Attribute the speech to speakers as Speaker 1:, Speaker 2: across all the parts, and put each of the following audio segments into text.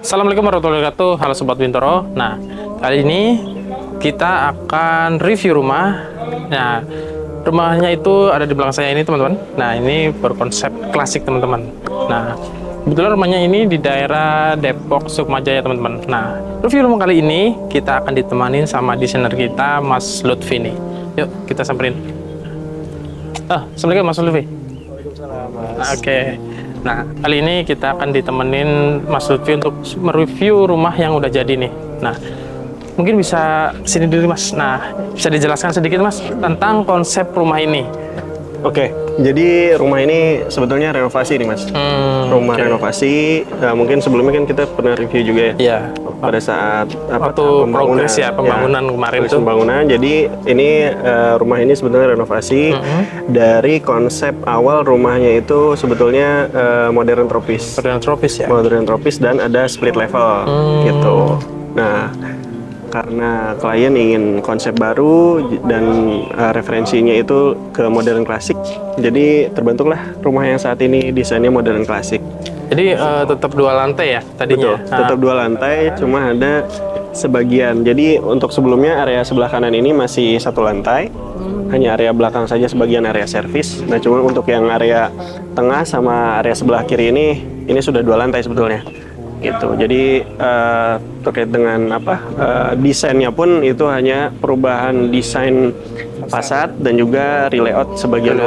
Speaker 1: Assalamualaikum warahmatullahi wabarakatuh. Halo Sobat Bintoro. Nah, kali ini kita akan review rumah. Nah, rumahnya itu ada di belakang saya ini, teman-teman. Nah, ini berkonsep klasik, teman-teman. Nah, kebetulan rumahnya ini di daerah Depok, Sukmajaya, teman-teman. Nah, review rumah kali ini kita akan ditemanin sama desainer kita, Mas Lutfi nih. Yuk, kita samperin. Assalamualaikum Mas Lutfi.
Speaker 2: Waalaikumsalam, Mas.
Speaker 1: Oke. Nah, kali ini kita akan ditemenin Mas Lutfi untuk mereview rumah yang udah jadi nih. Nah, mungkin bisa sini dulu Mas. Nah, bisa dijelaskan sedikit Mas tentang konsep rumah ini.
Speaker 2: Oke, jadi rumah ini sebetulnya renovasi nih, Mas. Rumah renovasi. Nah, mungkin sebelumnya kan kita pernah review juga ya.
Speaker 1: Iya.
Speaker 2: Pada saat
Speaker 1: Waktu progres ya pembangunan kemarin
Speaker 2: progres
Speaker 1: itu.
Speaker 2: Pembangunan. Jadi ini rumah ini sebetulnya renovasi dari konsep awal rumahnya itu sebetulnya modern tropis.
Speaker 1: Modern tropis ya.
Speaker 2: Modern tropis dan ada split level gitu. Nah, karena klien ingin konsep baru dan referensinya itu ke modern klasik, jadi terbentuklah rumah yang saat ini desainnya modern klasik.
Speaker 1: Jadi tetap dua lantai ya tadinya.
Speaker 2: Betul, tetap dua lantai, cuma ada sebagian. Jadi untuk sebelumnya area sebelah kanan ini masih satu lantai, hanya area belakang saja sebagian area servis. Nah, cuma untuk yang area tengah sama area sebelah kiri ini sudah dua lantai sebetulnya. Gitu. Jadi terkait dengan desainnya pun itu hanya perubahan desain fasad dan juga relayout sebagian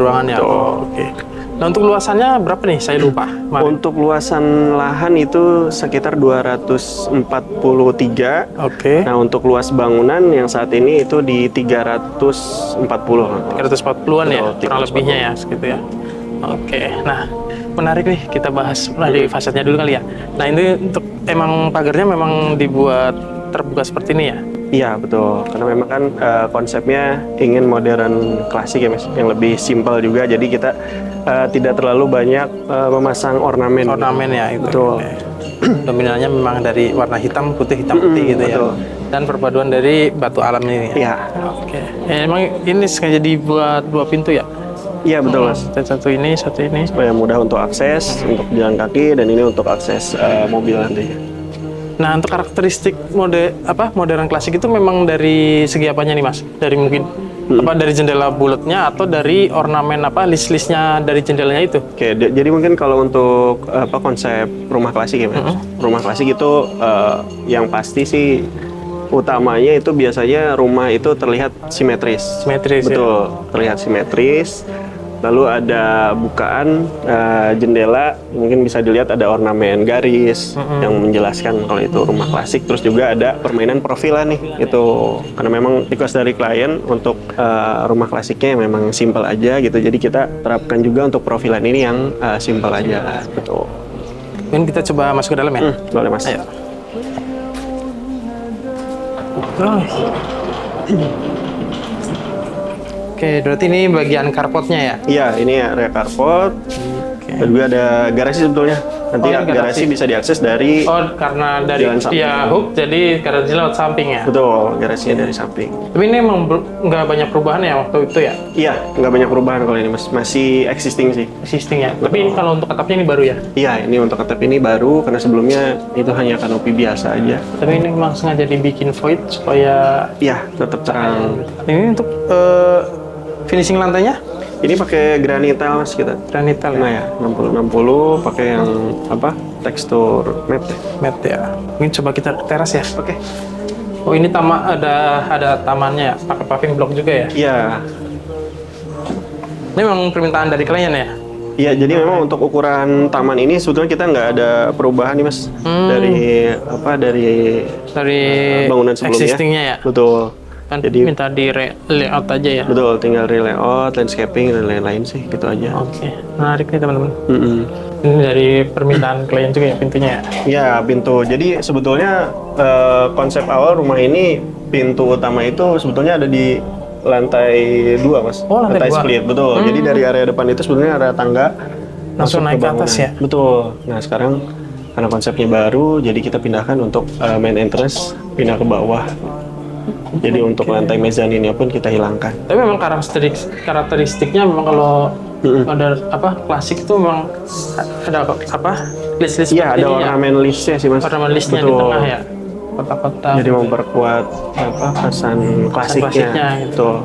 Speaker 1: ruangan ya. Oke. Nah, untuk luasannya berapa nih? Saya lupa.
Speaker 2: Untuk luasan lahan itu sekitar 243.
Speaker 1: Oke.
Speaker 2: Nah, untuk luas bangunan yang saat ini itu di 340.
Speaker 1: 340-an ya, kurang lebihnya ya, segitu ya. Oke. Nah, menarik nih, kita bahas dari fasadnya dulu kali ya. Nah, ini untuk emang pagarnya memang dibuat terbuka seperti ini ya?
Speaker 2: Iya, betul. Karena memang kan konsepnya ingin modern klasik ya, Mas, yang lebih simpel juga. Jadi kita tidak terlalu banyak memasang ornamen.
Speaker 1: Ornamen ya, itu.
Speaker 2: Betul.
Speaker 1: Dominannya memang dari warna hitam putih gitu
Speaker 2: betul.
Speaker 1: ya. Dan perpaduan dari batu alam ini.
Speaker 2: Iya.
Speaker 1: Oke. Emang ini sengaja dibuat dua pintu ya?
Speaker 2: Iya, betul, Mas.
Speaker 1: Satu ini.
Speaker 2: Supaya mudah untuk akses, untuk jalan kaki, dan ini untuk akses mobil nanti.
Speaker 1: Nah, untuk karakteristik modern klasik itu memang dari segi apanya nih, Mas? Dari mungkin dari jendela bulatnya atau dari ornamen list-listnya dari jendelanya itu?
Speaker 2: Oke, jadi mungkin kalau untuk konsep rumah klasik ya, Mas. Rumah klasik itu yang pasti sih utamanya itu biasanya rumah itu terlihat simetris. Betul, ya? Terlihat simetris. Lalu ada bukaan jendela, mungkin bisa dilihat ada ornamen garis yang menjelaskan kalau itu rumah klasik. Terus juga ada permainan profilan nih, itu karena memang request dari klien untuk rumah klasiknya memang simple aja gitu. Jadi kita terapkan juga untuk profilan ini yang simple aja, betul.
Speaker 1: Mungkin kita coba masuk ke dalam ya?
Speaker 2: Boleh, Mas.
Speaker 1: Ayo. Oke, berarti ini bagian carportnya ya?
Speaker 2: Iya, ini area carport. Dan juga ada garasi sebetulnya. Nanti garasi bisa diakses dari
Speaker 1: karena dari hook, jadi garasi lewat samping ya?
Speaker 2: Betul, garasinya dari samping.
Speaker 1: Tapi ini emang nggak banyak perubahan ya waktu itu ya?
Speaker 2: Iya, nggak banyak perubahan kalau ini, Mas. Masih existing sih.
Speaker 1: Existing ya? Tapi ini kalau untuk atapnya ini baru ya?
Speaker 2: Iya, ini untuk atap ini baru, karena sebelumnya itu hanya kanopi biasa aja.
Speaker 1: Tapi ini memang sengaja dibikin void supaya...
Speaker 2: Iya, tetap terang.
Speaker 1: Ini untuk finishing lantainya?
Speaker 2: Ini pakai granitel, Mas, kita.
Speaker 1: Granitel
Speaker 2: ya? 60-60, pakai yang tekstur matte.
Speaker 1: Matte ya. Mungkin coba kita ke teras ya.
Speaker 2: Oke.
Speaker 1: Oh, ini ada tamannya ya, pakai paving block juga ya?
Speaker 2: Iya.
Speaker 1: Ini memang permintaan dari klien ya?
Speaker 2: Iya, jadi memang untuk ukuran taman ini sebetulnya kita nggak ada perubahan nih, Mas. Dari bangunan sebelumnya.
Speaker 1: Existingnya ya?
Speaker 2: Betul.
Speaker 1: Kan jadi minta di layout aja ya?
Speaker 2: Betul, tinggal layout, landscaping, dan lain-lain sih, gitu aja.
Speaker 1: Oke, menarik nih teman-teman. Ini dari permintaan klien juga ya pintunya ya?
Speaker 2: Iya, pintu. Jadi sebetulnya konsep awal rumah ini, pintu utama itu sebetulnya ada di lantai 2, Mas.
Speaker 1: Oh, lantai 2?
Speaker 2: Split, betul. Jadi dari area depan itu sebetulnya ada tangga.
Speaker 1: Langsung naik ke atas ya?
Speaker 2: Betul. Nah, sekarang karena konsepnya baru, jadi kita pindahkan untuk main entrance, pindah ke bawah. Jadi untuk lantai mezaninnya pun kita hilangkan.
Speaker 1: Tapi memang karakteristiknya memang kalau ada klasik itu memang ada list-list
Speaker 2: Iya,
Speaker 1: seperti
Speaker 2: ada
Speaker 1: ini ya.
Speaker 2: ornamen listnya sih mas.
Speaker 1: Ornamen listnya di
Speaker 2: Betul.
Speaker 1: tengah ya. Kotak-kotak.
Speaker 2: Jadi memperkuat apa kesan klasiknya.
Speaker 1: klasiknya gitu.
Speaker 2: Betul.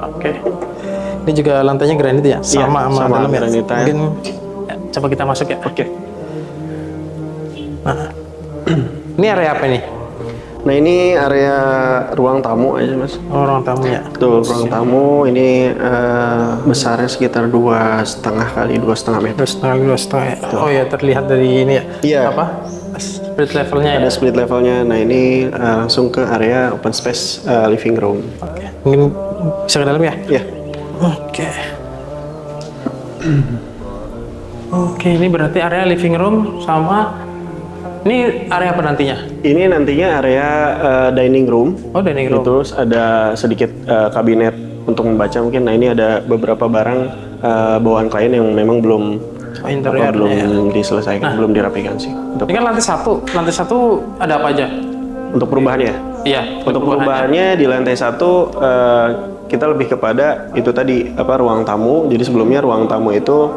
Speaker 1: Oke. Ini juga lantainya granit ya, sama
Speaker 2: sama
Speaker 1: dalam ya.
Speaker 2: granit tile.
Speaker 1: Mungkin ya, coba kita masuk ya.
Speaker 2: Oke.
Speaker 1: Nah, ini area apa nih?
Speaker 2: Nah ini area ruang tamu aja mas.
Speaker 1: Oh, ruang tamunya.
Speaker 2: Tuh ruang tamu ini besarnya sekitar 2,5 kali 2,5 meter.
Speaker 1: 2,5 ya. Oh ya, terlihat dari ini ya.
Speaker 2: Iya.
Speaker 1: Apa? Split levelnya ya.
Speaker 2: Ada split levelnya. Nah ini langsung ke area open space living room.
Speaker 1: Oke. Mungkin bisa ke dalam ya?
Speaker 2: Ya.
Speaker 1: Oke. Oke, ini berarti area living room sama ini area apa nantinya?
Speaker 2: Ini nantinya area dining room.
Speaker 1: Oh, dining room.
Speaker 2: Terus ada sedikit kabinet untuk membaca mungkin. Nah ini ada beberapa barang bawaan klien yang memang belum
Speaker 1: Interiornya.
Speaker 2: diselesaikan, belum dirapikan sih.
Speaker 1: Ini kan lantai satu ada apa aja?
Speaker 2: Untuk perubahannya.
Speaker 1: Iya.
Speaker 2: Untuk perubahannya di lantai 1 kita lebih kepada itu tadi apa ruang tamu. Jadi sebelumnya ruang tamu itu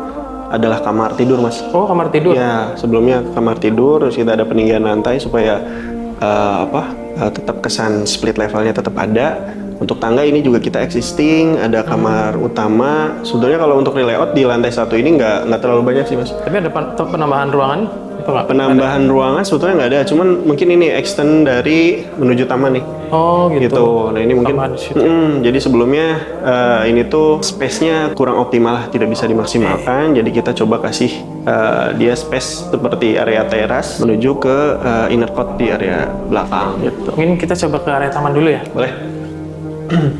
Speaker 2: adalah kamar tidur mas.
Speaker 1: Oh, kamar tidur.
Speaker 2: Ya sebelumnya kamar tidur. Terus kita ada peninggian lantai supaya tetap kesan split levelnya tetap ada. Untuk tangga ini juga kita existing. Ada kamar utama. Sebetulnya kalau untuk layout di lantai 1 ini nggak terlalu banyak sih mas.
Speaker 1: Tapi ada penambahan ruangan?
Speaker 2: Penambahan ruangan sebetulnya nggak ada, cuman mungkin ini extend dari menuju taman nih.
Speaker 1: Oh gitu.
Speaker 2: Nah ini mungkin, jadi sebelumnya ini tuh space-nya kurang optimal lah, tidak bisa dimaksimalkan. Jadi kita coba kasih dia space seperti area teras menuju ke inner court di area belakang gitu.
Speaker 1: Mungkin kita coba ke area taman dulu ya.
Speaker 2: Boleh.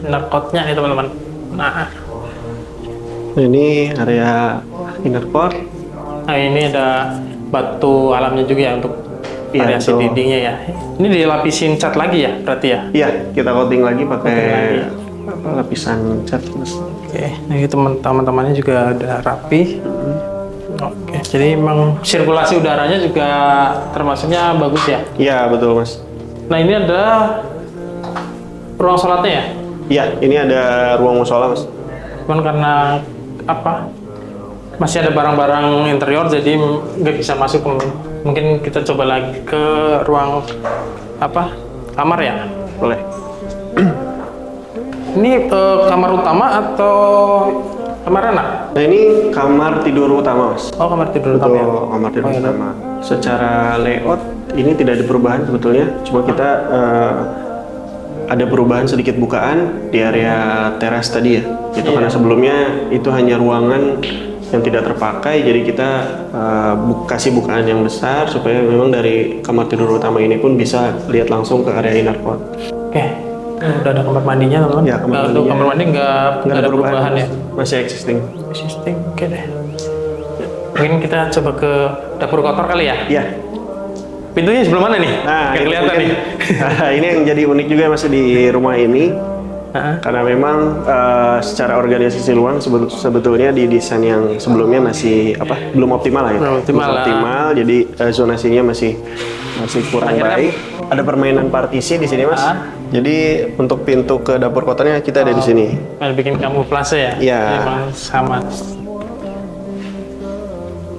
Speaker 1: Inner court-nya nih teman-teman. Nah,
Speaker 2: ini area inner court.
Speaker 1: Nah ini ada batu alamnya juga ya untuk variasi dindingnya ya. Ini dilapisin cat lagi ya berarti ya?
Speaker 2: Iya, kita coating lagi pakai lapisan cat mas.
Speaker 1: Oke, nah ini teman-temannya juga udah rapi. Oke, jadi emang sirkulasi udaranya juga termasuknya bagus ya?
Speaker 2: Iya betul mas.
Speaker 1: Nah ini ada ruang sholatnya ya?
Speaker 2: Iya, ini ada ruang musola mas.
Speaker 1: Cuman karena apa? Masih ada barang-barang interior jadi nggak bisa masuk. Mungkin kita coba lagi ke ruang apa? Kamar ya?
Speaker 2: Boleh.
Speaker 1: Ini kamar utama atau kamar anak?
Speaker 2: Nah ini kamar tidur utama mas.
Speaker 1: Oh, kamar tidur utama ya?
Speaker 2: Kamar tidur utama. Secara layout ini tidak ada perubahan sebetulnya. Cuma kita ada perubahan sedikit bukaan di area teras tadi ya. Itu karena sebelumnya itu hanya ruangan yang tidak terpakai, jadi kita kasih bukaan yang besar supaya memang dari kamar tidur utama ini pun bisa lihat langsung ke area inner court.
Speaker 1: Oke, udah ada kamar mandinya teman-teman.
Speaker 2: Ya,
Speaker 1: kamar mandi nggak ada perubahan ya?
Speaker 2: Masih existing.
Speaker 1: Existing, oke deh. Mungkin kita coba ke dapur kotor kali ya?
Speaker 2: Iya.
Speaker 1: Pintunya sebelah mana nih?
Speaker 2: Nah,
Speaker 1: kayak kelihatan nih.
Speaker 2: Ini yang jadi unik juga masih di rumah ini. Karena memang secara organisasi ruang sebetulnya di desain yang sebelumnya masih belum optimal lah ya. Belum optimal, jadi zonasinya masih kurang baik. Ada permainan partisi di sini mas. Jadi untuk pintu ke dapur kotornya kita ada di sini.
Speaker 1: Bikin kamuflase ya?
Speaker 2: Iya.
Speaker 1: Memang sama.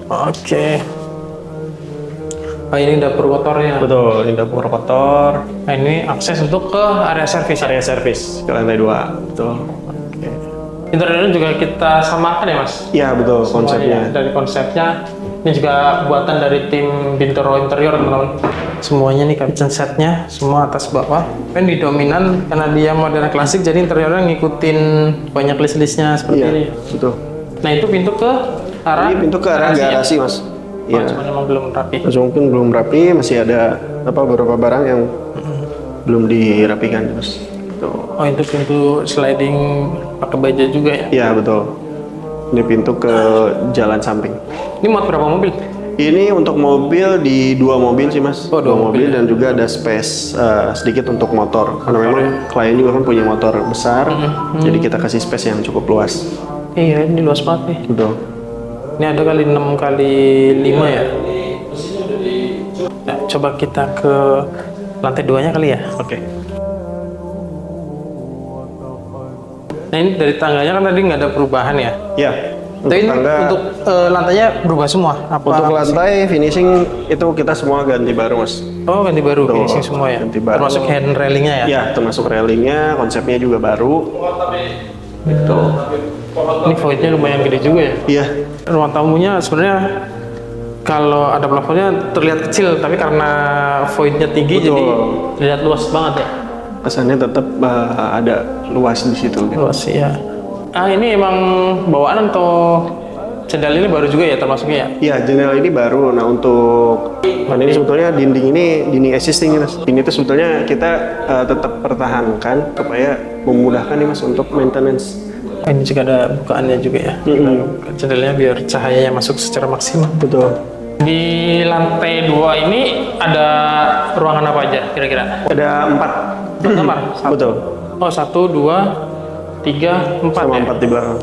Speaker 1: Oke. Oh ini dapur kotornya.
Speaker 2: Betul, ini dapur kotor.
Speaker 1: Nah ini akses untuk ke area servis.
Speaker 2: Area servis ke lantai 2. Betul.
Speaker 1: Oke. Interiornya juga kita samakan ya mas?
Speaker 2: Iya betul konsepnya.
Speaker 1: Dari konsepnya ini juga buatan dari tim Bintoro Interior teman-teman. Semuanya nih kitchen setnya semua atas bawah. Kan di dominan karena dia model klasik jadi interiornya ngikutin banyak list-listnya seperti ini.
Speaker 2: Betul.
Speaker 1: Nah itu pintu ke arah.
Speaker 2: Ini pintu ke arah garasi mas.
Speaker 1: Iya. Cuma memang belum rapi.
Speaker 2: Mungkin belum rapi, masih ada beberapa barang yang belum dirapikan terus.
Speaker 1: Oh itu pintu sliding pakai baja juga ya?
Speaker 2: Iya betul. Ini pintu ke jalan samping.
Speaker 1: Ini muat berapa mobil?
Speaker 2: Ini untuk mobil di 2 mobil sih mas.
Speaker 1: Oh, 2 mobil
Speaker 2: dan juga ada space sedikit untuk motor. Karena memang klien juga kan punya motor besar, jadi kita kasih space yang cukup luas.
Speaker 1: Iya ini luas banget nih.
Speaker 2: Betul.
Speaker 1: Ini ada kali 6 kali 5 ya. Nah, coba kita ke lantai 2-nya kali ya.
Speaker 2: Oke.
Speaker 1: Nah ini dari tangganya kan tadi nggak ada perubahan ya.
Speaker 2: Ya.
Speaker 1: Tapi untuk lantainya berubah semua?
Speaker 2: Untuk lantai finishing itu kita semua ganti baru mas.
Speaker 1: Oh ganti baru, finishing semua ya?
Speaker 2: Ganti baru.
Speaker 1: Termasuk hand railingnya ya?
Speaker 2: Iya termasuk railingnya, konsepnya juga baru. Gitu.
Speaker 1: Ini voidnya lumayan gede juga ya?
Speaker 2: Iya.
Speaker 1: Ruang tamunya sebenarnya kalau ada plafonnya terlihat kecil, tapi karena voidnya tinggi jadi terlihat luas banget ya?
Speaker 2: Kesannya tetap ada luas di situ. Gitu.
Speaker 1: Luas ya. Ini emang bawaan atau jendela ini baru juga ya termasuknya ya?
Speaker 2: Iya, jendela ini baru. Nah untuk ini sebetulnya dinding ini dinding existing mas. Ini tuh sebetulnya kita tetap pertahankan supaya memudahkan nih mas untuk maintenance.
Speaker 1: Ini juga ada bukaannya juga ya. Jendelanya biar cahayanya masuk secara maksimal.
Speaker 2: Betul.
Speaker 1: Di lantai 2 ini ada ruangan apa aja kira-kira?
Speaker 2: Ada 4
Speaker 1: kamar.
Speaker 2: Betul.
Speaker 1: Oh 1, 2, 3, 4
Speaker 2: sama
Speaker 1: ya?
Speaker 2: 4 di belakang.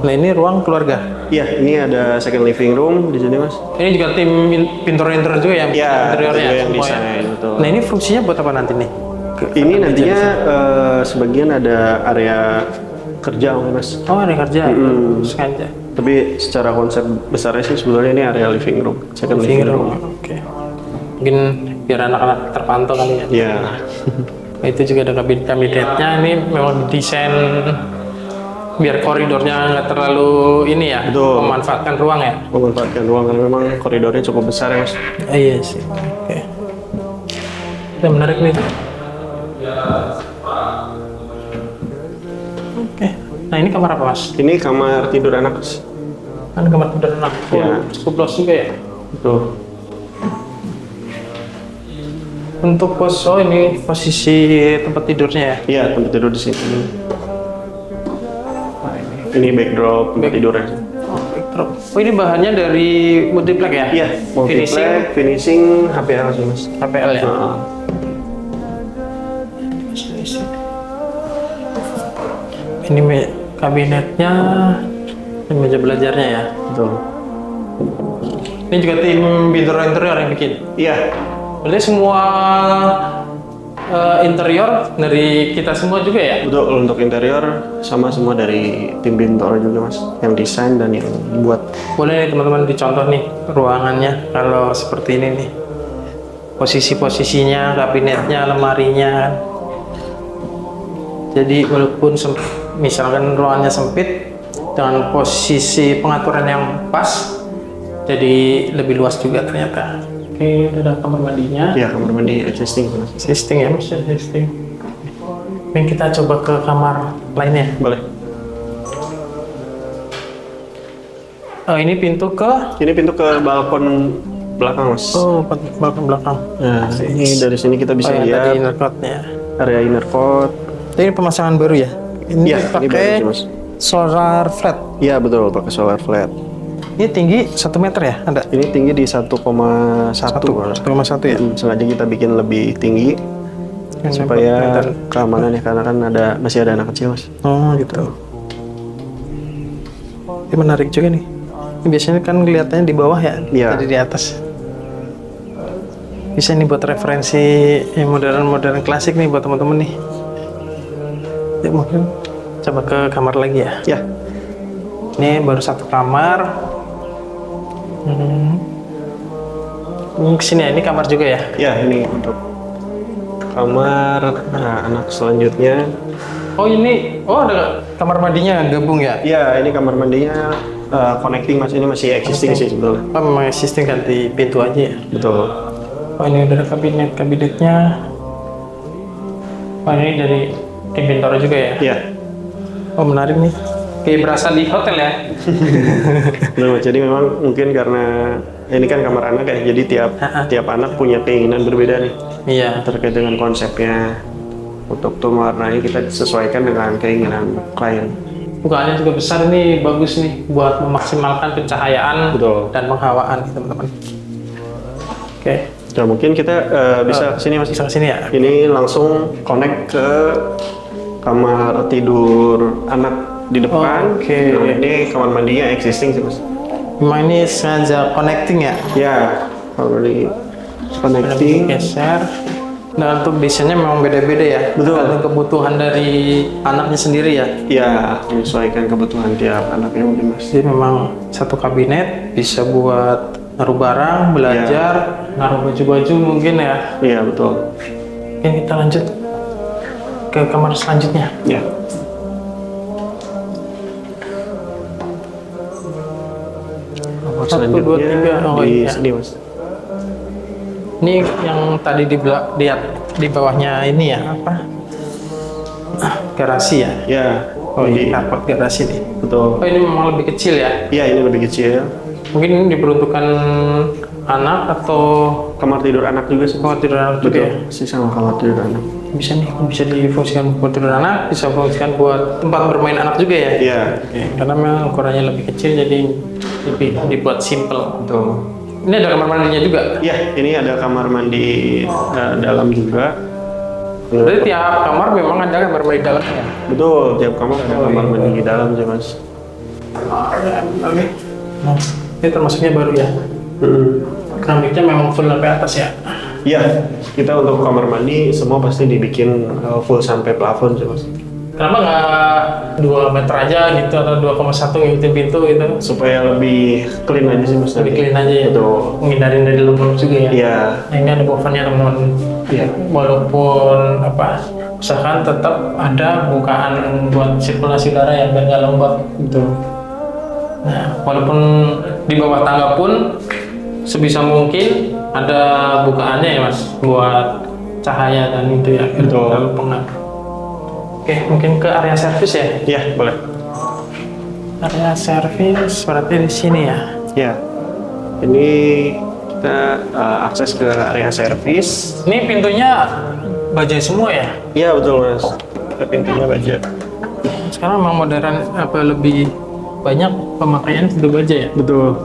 Speaker 1: Nah ini ruang keluarga.
Speaker 2: Iya, ini ada second living room di sini mas.
Speaker 1: Ini juga tim interior juga ya?
Speaker 2: Iya,
Speaker 1: interiornya
Speaker 2: yang
Speaker 1: semua
Speaker 2: desain.
Speaker 1: ya?
Speaker 2: Betul.
Speaker 1: Nah ini fungsinya buat apa nanti nih?
Speaker 2: Ini nantinya sebagian ada area kerja mas.
Speaker 1: Oh ada kerja, sengaja.
Speaker 2: Tapi secara konsep besarnya sih sebetulnya ini area living room, second living room.
Speaker 1: Oke. Mungkin biar anak-anak terpantau kali ya.
Speaker 2: Iya.
Speaker 1: Itu juga ada kabinetnya. Ini memang desain biar koridornya nggak terlalu ini ya.
Speaker 2: Betul.
Speaker 1: Memanfaatkan ruang ya.
Speaker 2: Memanfaatkan ruang karena memang koridornya cukup besar ya mas.
Speaker 1: Iya sih. Oke. Itu menarik nih. Oke. Nah ini kamar apa mas?
Speaker 2: Ini kamar tidur anak mas.
Speaker 1: Kan kamar tidur anak.
Speaker 2: Ya.
Speaker 1: Cukup luas juga ya.
Speaker 2: Betul.
Speaker 1: Untuk ini posisi tempat tidurnya ya.
Speaker 2: Iya tempat tidur di sini. Ini backdrop tempat tidurnya.
Speaker 1: Oh ini bahannya dari multiplex ya?
Speaker 2: Iya. Multiplex, finishing HPL sih mas.
Speaker 1: HPL ya. Ini kabinetnya, ini meja belajarnya ya.
Speaker 2: Betul.
Speaker 1: Ini juga tim interior yang bikin.
Speaker 2: Iya.
Speaker 1: Berarti semua interior dari kita semua juga ya?
Speaker 2: Betul, untuk interior sama semua dari tim Bintoro juga mas, yang desain dan yang buat.
Speaker 1: Boleh nih teman-teman dicontoh nih ruangannya kalau seperti ini nih. Posisi-posisinya, kabinetnya, lemarinya kan. Jadi walaupun misalkan ruangannya sempit, dengan posisi pengaturan yang pas, jadi lebih luas juga ternyata. Oke, udah ada kamar mandinya.
Speaker 2: Iya, kamar mandi existing mas.
Speaker 1: Existing ya, masih existing. Ini kita coba ke kamar lainnya.
Speaker 2: Boleh.
Speaker 1: Oh, ini pintu ke?
Speaker 2: Ini pintu ke balkon belakang mas.
Speaker 1: Oh, balkon belakang.
Speaker 2: Nah, ini dari sini kita bisa lihat
Speaker 1: tadi inner court-nya.
Speaker 2: area inner court.
Speaker 1: Ini pemasangan baru ya? Ini
Speaker 2: Iya, ini
Speaker 1: pakai
Speaker 2: baru sih, Mas.
Speaker 1: solar flat.
Speaker 2: Iya betul, pakai solar flat.
Speaker 1: Ini tinggi 1 meter ya? Ada?
Speaker 2: Ini tinggi di 1,1.
Speaker 1: 1,1 ya?
Speaker 2: Sengaja kita bikin lebih tinggi supaya keamanan ya, karena kan masih ada anak kecil mas.
Speaker 1: Oh gitu. Ini menarik juga nih. Ini biasanya kan kelihatannya di bawah ya?
Speaker 2: Iya.
Speaker 1: Tadi di atas. Bisa nih buat referensi yang modern-modern klasik nih buat teman-teman nih. Ya, mungkin coba ke kamar lagi ya.
Speaker 2: Ya.
Speaker 1: Ini baru 1 kamar. Ini kesini ya, ini kamar juga ya?
Speaker 2: Ya, ini untuk kamar anak selanjutnya.
Speaker 1: Oh ini, ada kamar mandinya gabung ya?
Speaker 2: Iya, ini kamar mandinya connecting mas, ini masih existing sih sebetulnya.
Speaker 1: Oh memang existing, ganti pintu aja ya?
Speaker 2: Betul.
Speaker 1: Oh ini udah ada kabinetnya. Oh ini dari tim Bintoro juga ya?
Speaker 2: Iya.
Speaker 1: Oh menarik nih. Kayak berasa di hotel ya?
Speaker 2: Nah, jadi memang mungkin karena ini kan kamar anak ya, jadi tiap anak punya keinginan berbeda nih.
Speaker 1: Iya.
Speaker 2: Terkait dengan konsepnya. Untuk tone warnanya kita sesuaikan dengan keinginan klien.
Speaker 1: Bukaannya juga besar nih, bagus nih buat memaksimalkan pencahayaan.
Speaker 2: Betul.
Speaker 1: Dan penghawaan nih teman-teman. Oke.
Speaker 2: Nah mungkin kita bisa kesini mas.
Speaker 1: Bisa kesini ya?
Speaker 2: Ini langsung connect ke kamar tidur anak di depan.
Speaker 1: Oke.
Speaker 2: Nah, ini kamar mandinya existing sih mas.
Speaker 1: Memang ini sengaja connecting ya?
Speaker 2: Ya, kamar mandi connecting.
Speaker 1: Geser. Nah, untuk desainnya memang beda-beda ya.
Speaker 2: Betul.
Speaker 1: Tergantung kebutuhan dari anaknya sendiri ya.
Speaker 2: Ya, menyesuaikan kebutuhan tiap anaknya mungkin Mas.
Speaker 1: Jadi memang satu kabinet bisa buat naruh barang, belajar, naruh baju-baju mungkin ya.
Speaker 2: Iya, betul.
Speaker 1: Oke, kita lanjut ke kamar selanjutnya.
Speaker 2: Ya.
Speaker 1: Satu, dua, tiga. Oh,
Speaker 2: di
Speaker 1: iya.
Speaker 2: sini Mas.
Speaker 1: Ini yang tadi lihat di bawahnya ini ya apa? Garasi ya.
Speaker 2: Ya.
Speaker 1: Oh, ini
Speaker 2: di
Speaker 1: carport garasi nih.
Speaker 2: betul.
Speaker 1: Oh, ini memang lebih kecil ya.
Speaker 2: Iya, ini lebih kecil.
Speaker 1: Mungkin ini diperuntukkan anak atau
Speaker 2: Kamar tidur anak juga sih.
Speaker 1: kamar tidur anak juga ya.
Speaker 2: Betul. Sih sama kamar tidur anak.
Speaker 1: Bisa difungsikan buat tidur anak, bisa fungsikan buat tempat bermain anak juga ya.
Speaker 2: Iya.
Speaker 1: Oke, karena memang ukurannya lebih kecil jadi lebih dibuat simple.
Speaker 2: Betul.
Speaker 1: Ini ada kamar mandinya juga.
Speaker 2: Iya, ini ada kamar mandi dalam juga.
Speaker 1: Berarti tiap kamar memang ada kamar mandi dalamnya.
Speaker 2: Betul, tiap kamar ada kamar mandi di dalam sih Mas.
Speaker 1: Oke. Nah, ini termasuknya baru ya. Keramiknya memang full sampai atas ya.
Speaker 2: Iya, kita untuk kamar mandi semua pasti dibikin full sampai plafon sih Mas.
Speaker 1: Kenapa nggak 2 meter aja gitu atau 2,1 ngikutin pintu gitu?
Speaker 2: Supaya lebih clean aja sih Mas.
Speaker 1: Lebih clean aja ya.
Speaker 2: Betul.
Speaker 1: Menghindarin dari lembab juga ya.
Speaker 2: Iya.
Speaker 1: Nah, ini ada buffernya teman-teman.
Speaker 2: Iya.
Speaker 1: Walaupun usahakan tetap ada bukaan buat sirkulasi udara ya biar nggak lembab gitu. Nah, walaupun di bawah tangga pun sebisa mungkin ada bukaannya ya Mas buat cahaya dan itu ya.
Speaker 2: Betul.
Speaker 1: Lalu pengap. Oke, mungkin ke area servis ya.
Speaker 2: Iya, boleh.
Speaker 1: Area servis berarti di sini ya.
Speaker 2: Iya. Ini kita akses ke area servis.
Speaker 1: Ini pintunya baja semua ya.
Speaker 2: Iya, betul Mas. Pintunya baja.
Speaker 1: Sekarang memang modern lebih banyak pemakaian pintu baja ya.
Speaker 2: Betul.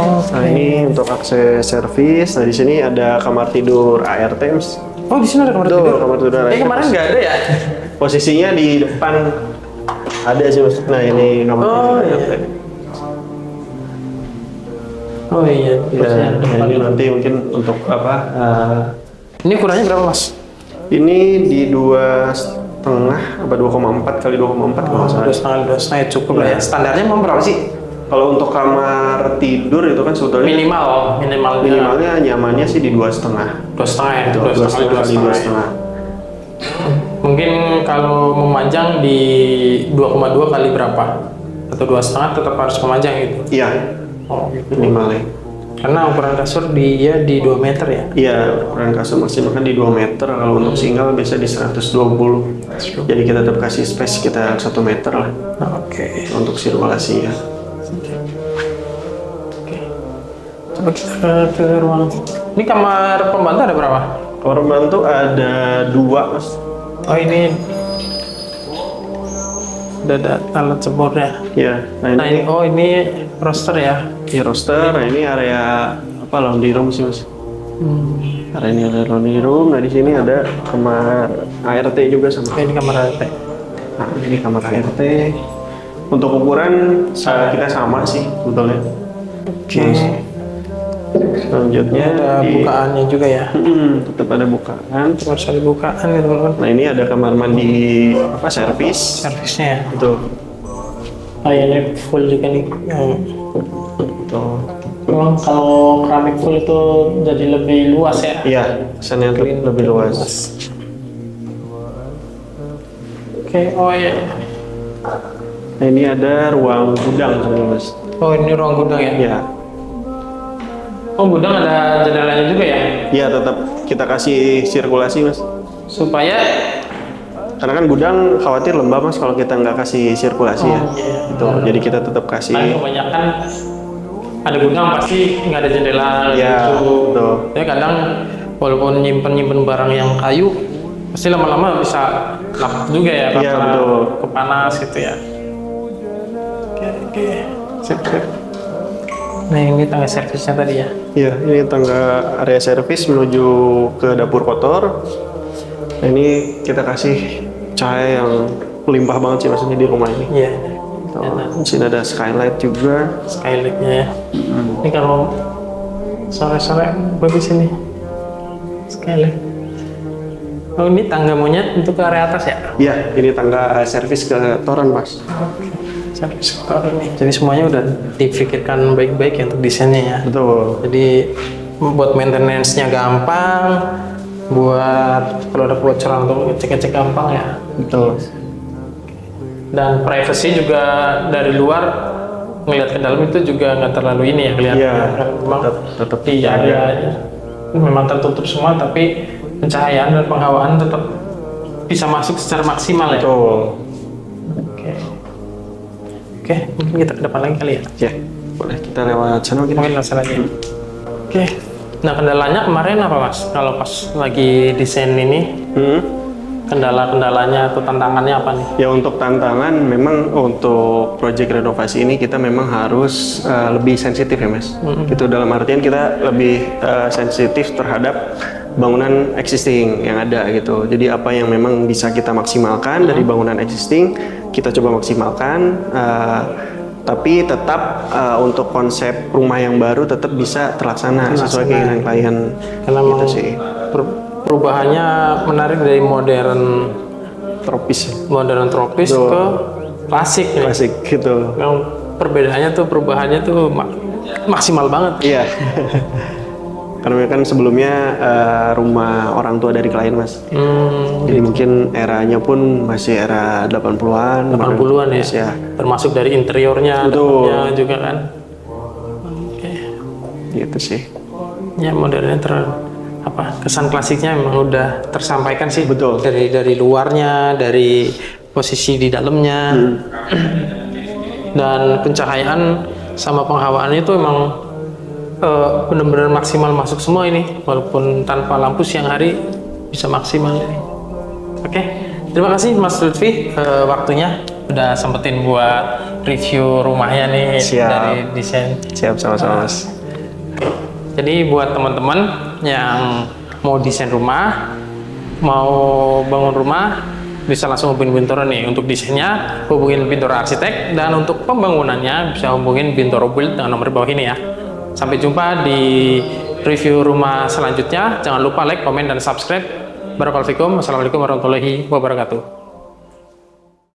Speaker 2: Nah, ini untuk akses servis. Nah, di sini ada kamar tidur ART, Mas.
Speaker 1: Oh, di sini ada kamar
Speaker 2: Betul,
Speaker 1: tidur.
Speaker 2: kamar tidur ART.
Speaker 1: Kemarin nggak ada ya?
Speaker 2: Posisinya di depan ada sih, Mas. Nah, ini kamar tidur
Speaker 1: iya.
Speaker 2: ART.
Speaker 1: Oh iya,
Speaker 2: Ya, ini nanti mungkin untuk apa?
Speaker 1: Ini ukurannya berapa Mas?
Speaker 2: Ini di 2,5 apa 2,4 kali 2,4 kalau nggak salah.
Speaker 1: 2,5 cukup lah ya. Standarnya mau berapa sih?
Speaker 2: Kalau untuk kamar tidur itu kan sebetulnya
Speaker 1: Minimalnya
Speaker 2: minimalnya nyamannya sih di 2,5.
Speaker 1: 2,5 ya.
Speaker 2: 2,5 kali 2,5.
Speaker 1: Mungkin kalau memanjang di 2,2 kali berapa? Atau 2,5 tetap harus memanjang gitu?
Speaker 2: Iya,
Speaker 1: Oh gitu.
Speaker 2: minimalnya.
Speaker 1: Karena ukuran kasur dia di 2 meter ya?
Speaker 2: Iya, ukuran kasur maksimal kan di 2 meter. Kalau untuk single biasa di 120. Jadi kita tetap kasih space sekitar 1 meter lah
Speaker 1: Oke.
Speaker 2: untuk sirkulasi ya.
Speaker 1: Coba kita ke ruang. Ini kamar pembantu ada berapa?
Speaker 2: Kamar pembantu ada 2, Mas.
Speaker 1: Oh ini ada alat semurnya.
Speaker 2: Ya,
Speaker 1: Nah ini ini roster ya.
Speaker 2: ya roster. Nah, ini area apa laundry room sih, Mas. Area ini ada laundry room. Nah, di sini ada kamar ART juga sama.
Speaker 1: Ini kamar ART.
Speaker 2: Nah, ini kamar ART. Untuk ukuran kita sama sih, betulnya.
Speaker 1: Oke.
Speaker 2: Selanjutnya
Speaker 1: Ada bukaannya juga ya.
Speaker 2: tetap ada bukaan.
Speaker 1: Harus ada bukaan ya teman-teman.
Speaker 2: Nah, ini ada kamar mandi apa servis.
Speaker 1: Servisnya ya.
Speaker 2: Betul.
Speaker 1: Oh iya, ini full juga nih.
Speaker 2: Betul.
Speaker 1: Memang kalau keramik full itu jadi lebih luas ya.
Speaker 2: Iya, kesannya lebih luas.
Speaker 1: Oke, oh iya.
Speaker 2: Nah, ini ada ruang gudang sebenarnya, Mas.
Speaker 1: Oh ini ruang gudang ya.
Speaker 2: Ya.
Speaker 1: Oh gudang ada jendelanya juga ya.
Speaker 2: Iya, tetap kita kasih sirkulasi, Mas.
Speaker 1: Supaya
Speaker 2: Karena kan gudang khawatir lembab, Mas, kalau kita nggak kasih sirkulasi ya.
Speaker 1: iya.
Speaker 2: Gitu. Jadi kita tetap kasih.
Speaker 1: kan kebanyakan ada gudang pasti nggak ada jendela
Speaker 2: Iya,
Speaker 1: gitu.
Speaker 2: betul.
Speaker 1: Ya kadang walaupun nyimpen barang yang kayu pasti lama-lama bisa lapuk juga ya.
Speaker 2: Iya,
Speaker 1: karena
Speaker 2: betul.
Speaker 1: kepanas gitu ya. Oke. Sip. Nah ini tangga servisnya tadi ya.
Speaker 2: Iya, ini tangga area servis menuju ke dapur kotor. Nah, ini kita kasih cahaya yang melimpah banget sih maksudnya di rumah ini.
Speaker 1: Iya.
Speaker 2: Di sini ada skylight juga.
Speaker 1: Skylightnya ya. Ini kalau sore-sore bagus ini. Skylight. Oh, ini tangga monyet untuk ke area atas ya?
Speaker 2: Iya, ini tangga servis ke toren, Mas.
Speaker 1: Servis ke toren nih. Jadi semuanya udah dipikirkan baik-baik ya untuk desainnya ya.
Speaker 2: Betul.
Speaker 1: Jadi buat maintenance-nya gampang, buat kalau ada kebocoran untuk ngecek-ngecek gampang ya.
Speaker 2: Betul.
Speaker 1: Dan privacy juga dari luar ngelihat ke dalam itu juga nggak terlalu ini ya kelihatan.
Speaker 2: Iya,
Speaker 1: Memang
Speaker 2: tetap
Speaker 1: di area memang tertutup semua, tapi pencahayaan dan penghawaan tetap bisa masuk secara maksimal ya.
Speaker 2: Betul.
Speaker 1: Oke, mungkin kita ke depan lagi kali ya.
Speaker 2: Ya, boleh kita lewat sana mungkin.
Speaker 1: Mungkin langsung aja. Oke. Nah, kendalanya kemarin apa Mas? Kalau pas lagi desain ini, kendala-kendalanya atau tantangannya apa nih?
Speaker 2: Ya untuk tantangan memang untuk proyek renovasi ini kita memang harus lebih sensitif ya Mas. Gitu dalam artian kita lebih sensitif terhadap bangunan existing yang ada gitu. Jadi apa yang memang bisa kita maksimalkan dari bangunan existing kita coba maksimalkan. Tapi tetap untuk konsep rumah yang baru tetap bisa terlaksana sesuai keinginan klien.
Speaker 1: Karena
Speaker 2: gitu
Speaker 1: memang
Speaker 2: sih.
Speaker 1: Perubahannya menarik dari
Speaker 2: Tropis.
Speaker 1: modern tropis ke klasik nih.
Speaker 2: Klasik gitu.
Speaker 1: Yang perbedaannya tuh perubahannya tuh maksimal banget.
Speaker 2: Iya. Karena kan sebelumnya rumah orang tua dari klien Mas. Jadi mungkin eranya pun masih era 80-an.
Speaker 1: 80-an ya.
Speaker 2: Ya.
Speaker 1: Termasuk dari interiornya,
Speaker 2: Betul.
Speaker 1: dalamnya juga kan. Oke.
Speaker 2: Gitu sih.
Speaker 1: Ya modernnya kesan klasiknya memang udah tersampaikan sih.
Speaker 2: Betul.
Speaker 1: Dari luarnya, dari posisi di dalamnya. Dan pencahayaan sama penghawaannya itu emang benar-benar maksimal masuk semua ini, walaupun tanpa lampu siang hari bisa maksimal ini. Oke, terima kasih Mas Lutfi waktunya udah sempetin buat review rumahnya nih.
Speaker 2: Siap.
Speaker 1: Dari desain.
Speaker 2: Siap, sama-sama Mas.
Speaker 1: Jadi buat teman-teman yang mau desain rumah, mau bangun rumah, bisa langsung hubungin Bintoro nih. Untuk desainnya hubungin Bintoro Arsitek, dan untuk pembangunannya bisa hubungin Bintoro Build dengan nomor bawah ini ya. Sampai jumpa di review rumah selanjutnya. Jangan lupa like, komen, dan subscribe. Barakallahu fikum. Wassalamualaikum warahmatullahi wabarakatuh.